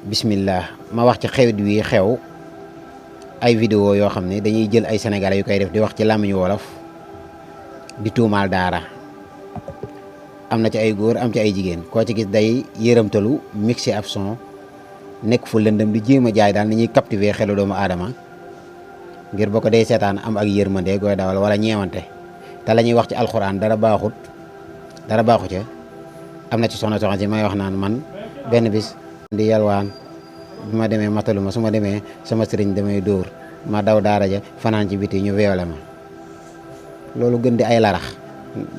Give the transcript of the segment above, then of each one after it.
bismillah ma wax ci xewit wi xew ay vidéo yoo xam ne dañuy jël ay sénégalais yu koy def di wax ci làmmiñu wolof di tuumaal daara am na ci ay góor am ci ay jigéen koo ci gis day yërëmtalu mixé ab son nekk fu lëndëm di jéem a jaay daal ni ñuy captiver xelu doomu aadama ngir boo ko dee seetaan am ak yërmande gooy dawal wala ñeewante te la ñuy wax ci alxuraan dara baaxu ca am na ci soxna si may wax naan man benn bis di yalwaan bi ma demee matalu ma su ma demee sama sëriñ damay dóor ma daw daara ja fanaan ci biti ñu weewale ma loolu gën di ay larax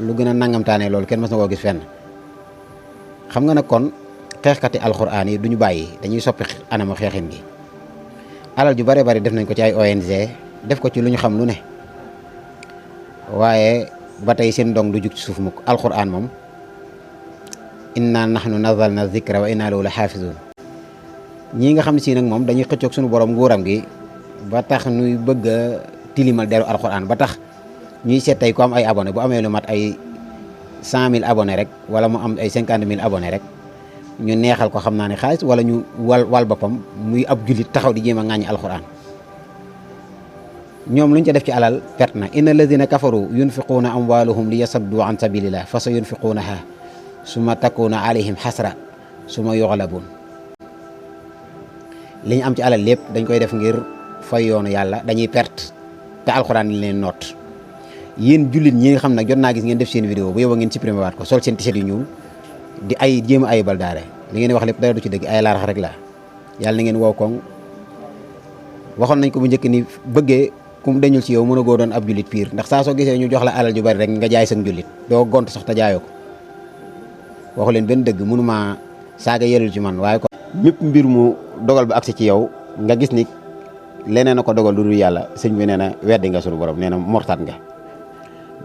lu gën a nangamtaane loolu kenn mas na koo gis fenn xam nga nag kon xeexkati alxuraan yi duñu bàyyi dañuy soppi anamu xeexin gi alal ju bare bari def nañ ko ci ay ONG def ko ci lu ñu xam lu ne waaye ba tey seen ndong du jug ci suuf mukk alxuraan moom inna nahnu nazalna zikra wa inna lahu la xaafizun ñii nga xam ne si nag moom dañuy xëccoog suñu borom nguuram gi ba tax ñuy bëgg a tilimal deru alxuraan ba tax ñuy seet tey ku am ay abonné bu amee lu mat ay 100 000 abonné rek wala mu am ay 50 000 abonné rek ñu neexal ko xam naa ne xaalis wala ñu wal boppam muy ab jullit taxaw di jéem a ŋàññi alxuraan ñoom luñ ca def ci alal perte na inna alladina kafaru yunfiquuna amwaalahum li yasaddu an sabilillah fa sa yunfiquunaha summa takuna alayhim xasra summa yuxlabuun li ñu am ci alal lépp dañ koy def ngir fay yoonu yàlla dañuy perte te alxuraan li leen noot yéen jullit ñi nga xam nag jot naa gis ngeen def seen vidéo bu yow ngeen supprimé waat ko sol seen t-shirt yu ñuul di ay jéem a ayibal daare li ngeen wax lépp dara du ci dëgg ay laarax rek la yàlla na ngeen wow koŋ waxoon nañ ko bu njëkk ni bëggee kum dañul ci yow mën a goo doon ab jullit piir ndax saa soo gisee ñu jox la alal ju bari rek nga jaay sa jullit doo gont sax te jaayoo ko waxu leen benn dëgg mënuma saaga yelul ci man waaye ko mépp mbir mu dogal ba agsi ci yow nga gis ni leneen a ko dogal lu dul yàlla sëñ bi nee na weddi nga sunu borom nee na mortaat nga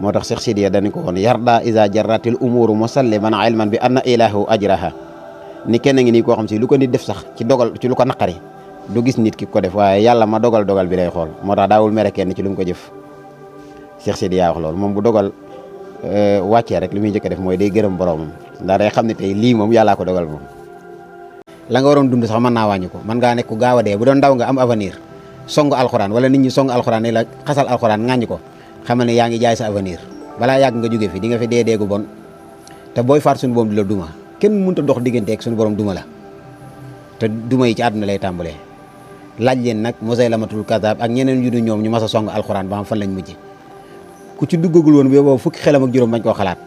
moo tax Cheikh Sidiya dañu ko woon yarda isa jarratil umuru musalliman ilman bi anna ilahu ajraha ni kenn ngi nii koo xam si lu ko nit def sax ci dogal ci lu ko naqari du gis nit ki ko def waaye yàlla ma dogal bi lay xool moo tax daawul mere kenn ci lu mu ko jëf Cheikh Sidiya wax loolu moom bu dogal wàccee rek li muy njëkk a def mooy day gërëm boromam ndax day xam ne tey lii moom yàllaa ko dogal moom la nga waroon dund sax mën naa wàññi ko mën ngaa nekk ku gaaw a dee bu doon ndaw nga am avenir song alxuraan wala nit ñi song alxuraan ne la xasal alxuraan ŋàññi ko xamal ne yaa ngi jaay sa avenir balaa yàgg nga jóge fi di nga fi dee deegu bon te booy faat suñu borom di la duma kenn mënut a dox diggante ak suñu borom duma la te duma yi ci àdduna lay tàmbalee laaj leen nag Musaylamatul Kazaab ak ñeneen yu du ñoom ñu mas a song alxuraan ba am fan lañ mujj ku ci duggagul woon boobu fukki xelam ak juróom bañ koo xalaat